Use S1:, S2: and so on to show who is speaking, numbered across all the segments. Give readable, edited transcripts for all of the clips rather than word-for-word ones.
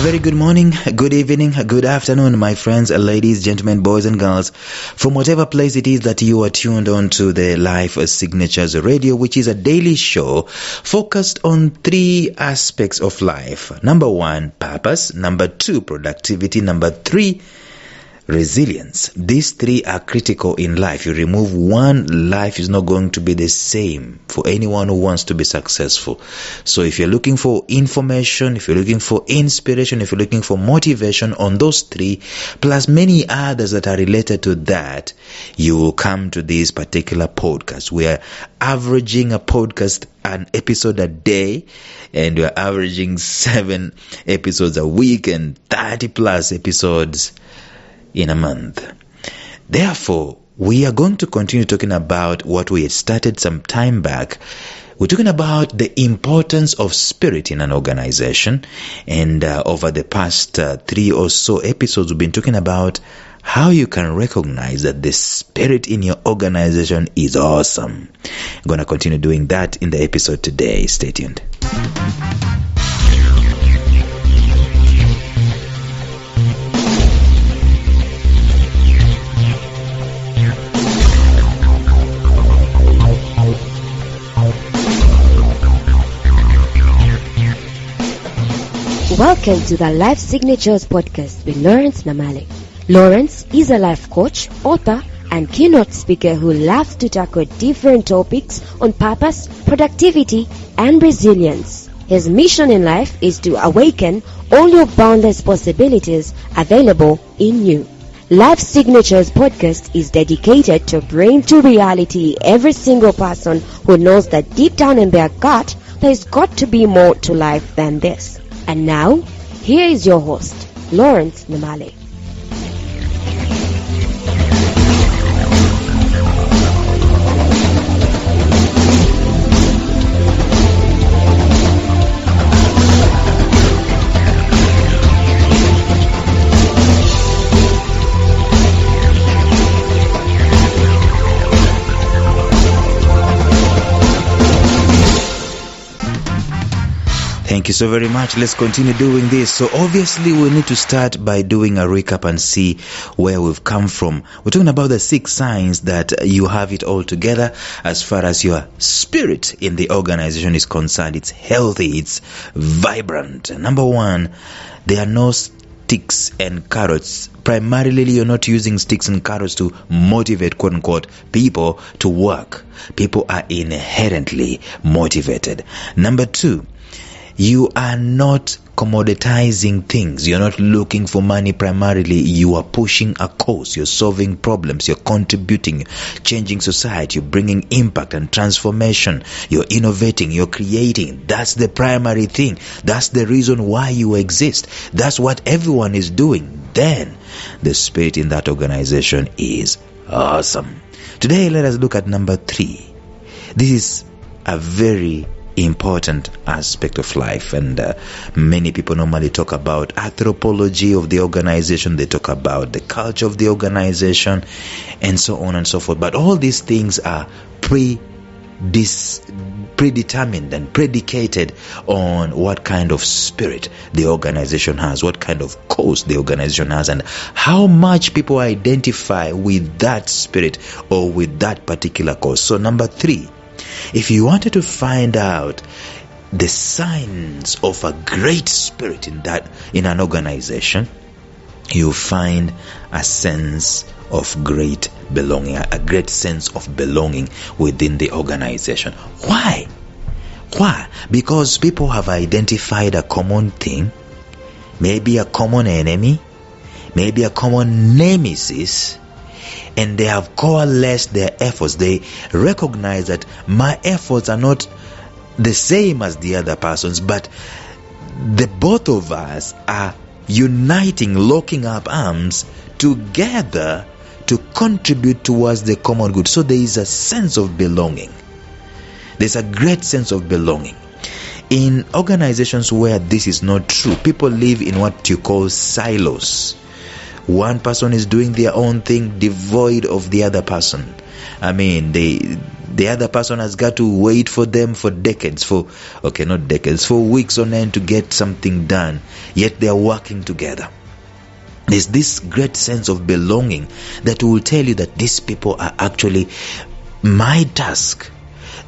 S1: very good morning, good evening, good afternoon, my friends, ladies, gentlemen, boys and girls, from whatever place it is that you are tuned on to the Life Signatures Radio, which is a daily show focused on three aspects of life. Number one, purpose. Number two, productivity. Number three, resilience. These three are critical in life. You remove one, life is not going to be the same for anyone who wants to be successful. So if you're looking for information, if you're looking for inspiration, if you're looking for motivation on those three, plus many others that are related to that, you will come to this particular podcast. We are averaging a podcast, an episode a day, and we're averaging 7 episodes a week and 30 plus episodes in a month. Therefore, we are going to continue talking about what we had started some time back. We're talking about the importance of spirit in an organization, and over the past 3 or so episodes, we've been talking about how you can recognize that the spirit in your organization is awesome. I'm going to continue doing that in the episode today. Stay tuned.
S2: Welcome to the Life Signatures Podcast with Lawrence Namale. Lawrence is a life coach, author, and keynote speaker who loves to tackle different topics on purpose, productivity, and resilience. His mission in life is to awaken all your boundless possibilities available in you. Life Signatures Podcast is dedicated to bring to reality every single person who knows that deep down in their gut, there's got to be more to life than this. And now, here is your host, Lawrence Namale.
S1: Thank you so very much. Let's continue doing this. So obviously we need to start by doing a recap and see where we've come from. We're talking about the 6 signs that you have it all together as far as your spirit in the organization is concerned. It's healthy, it's vibrant. Number 1, there are no sticks and carrots. Primarily, you're not using sticks and carrots to motivate, quote unquote, people to work. People are inherently motivated. Number 2, you are not commoditizing things. You're not looking for money primarily. You are pushing a cause. You're solving problems. You're contributing, changing society. You're bringing impact and transformation. You're innovating. You're creating. That's the primary thing. That's the reason why you exist. That's what everyone is doing. Then the spirit in that organization is awesome. Today, let us look at number 3. This is a very important aspect of life, and many people normally talk about anthropology of the organization. They talk about the culture of the organization and so on and so forth, but all these things are predetermined and predicated on what kind of spirit the organization has, what kind of cause the organization has, and how much people identify with that spirit or with that particular cause. So number 3, if you wanted to find out the signs of a great spirit in an organization, you find a sense of great belonging, a great sense of belonging within the organization. Why? Because people have identified a common thing, maybe a common enemy, maybe a common nemesis, and they have coalesced their efforts. They recognize that my efforts are not the same as the other person's, but the both of us are uniting, locking up arms together to contribute towards the common good. So there is a sense of belonging. There's a great sense of belonging. In organizations where this is not true, people live in what you call silos. One person is doing their own thing, devoid of the other person. I mean, the other person has got to wait for them for decades, for weeks on end to get something done. Yet they are working together. There's this great sense of belonging that will tell you that these people are actually my task.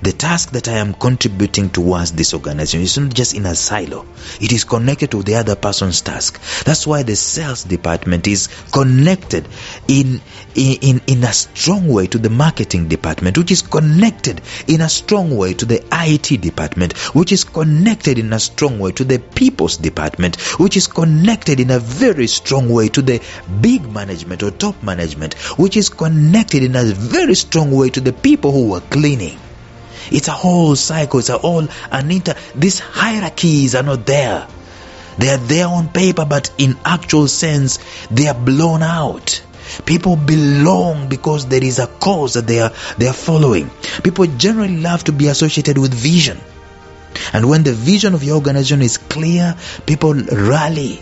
S1: The task that I am contributing towards this organization is not just in a silo. It is connected to the other person's task. That's why the sales department is connected in a strong way to the marketing department, which is connected in a strong way to the IT department, which is connected in a strong way to the people's department, which is connected in a very strong way to the big management or top management, which is connected in a very strong way to the people who are cleaning. It's a whole cycle. It's a whole these hierarchies are not there. They are there on paper, but in actual sense, they are blown out. People belong because there is a cause that they are following. People generally love to be associated with vision. And when the vision of your organization is clear, people rally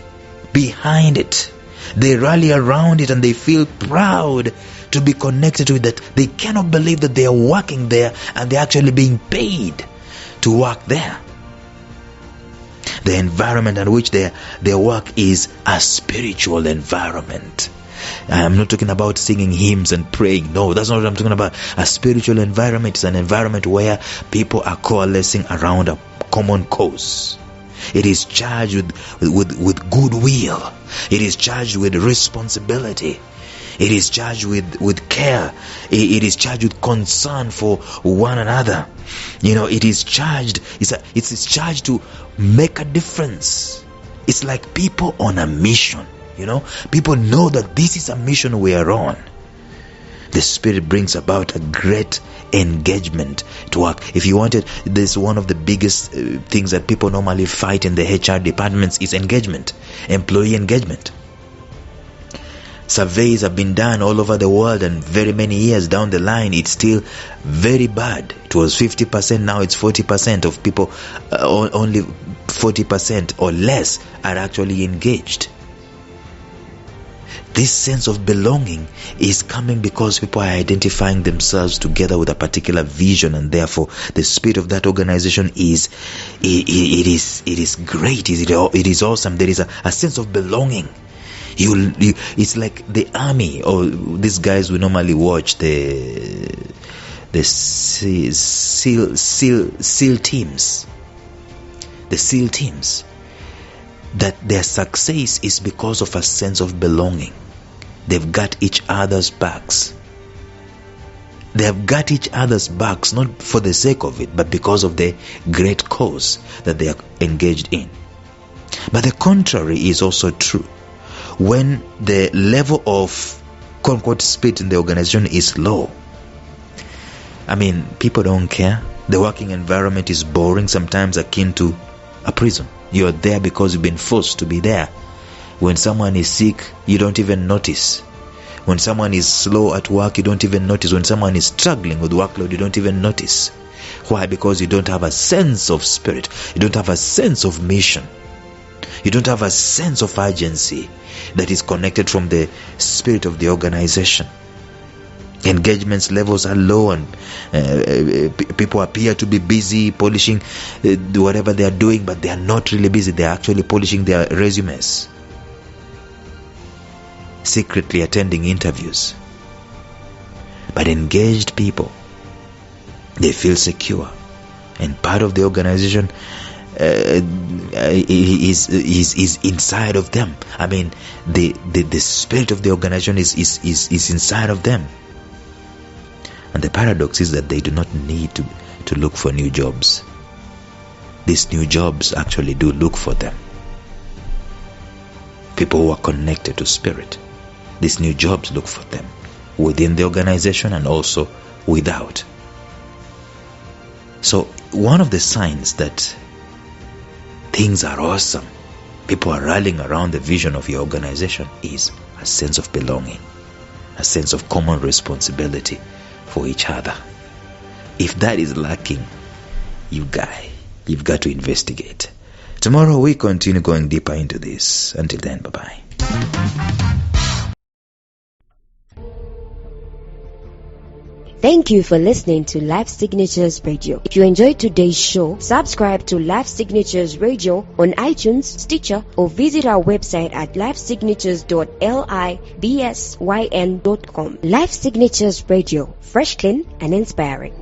S1: behind it. They rally around it and they feel proud to be connected to it, that they cannot believe that they are working there and they're actually being paid to work there. The environment in which their work is a spiritual environment. I'm not talking about singing hymns and praying. No, that's not what I'm talking about. A spiritual environment is an environment where people are coalescing around a common cause. It is charged with goodwill. It is charged with responsibility. It is charged with care. It is charged with concern for one another. It is charged. It's charged to make a difference. It's like people on a mission. People know that this is a mission we are on. The Spirit brings about a great engagement to work. If you wanted, this one of the biggest things that people normally fight in the HR departments is engagement, employee engagement. Surveys have been done all over the world, and very many years down the line, it's still very bad. It was 50%, now it's 40% of people, only 40% or less are actually engaged. This sense of belonging is coming because people are identifying themselves together with a particular vision, and therefore the spirit of that organization is great. It is awesome. There is a sense of belonging. It's like the army, or these guys we normally watch, the SEAL teams. The SEAL teams, that their success is because of a sense of belonging. They've got each other's backs. They have got each other's backs, not for the sake of it, but because of the great cause that they are engaged in. But the contrary is also true. When the level of quote-unquote spirit in the organization is low, people don't care. The working environment is boring, sometimes akin to a prison. You're there because you've been forced to be there. When someone is sick, you don't even notice. When someone is slow at work, you don't even notice. When someone is struggling with workload, you don't even notice. Why? Because you don't have a sense of spirit. You don't have a sense of mission. You don't have a sense of urgency that is connected from the spirit of the organization. Engagements levels are low, and people appear to be busy polishing whatever they are doing, but they are not really busy. They are actually polishing their resumes, secretly attending interviews. But engaged people, they feel secure, and part of the organization is inside of them. The spirit of the organization is inside of them. And the paradox is that they do not need to look for new jobs. These new jobs actually do look for them. People who are connected to spirit, these new jobs look for them within the organization and also without. So one of the signs that things are awesome, people are rallying around the vision of your organization, is a sense of belonging, a sense of common responsibility for each other. If that is lacking, you've got to investigate. Tomorrow we continue going deeper into this. Until then, bye-bye.
S2: Thank you for listening to Life Signatures Radio. If you enjoyed today's show, subscribe to Life Signatures Radio on iTunes, Stitcher, or visit our website at lifesignatures.libsyn.com. Life Signatures Radio, fresh, clean, and inspiring.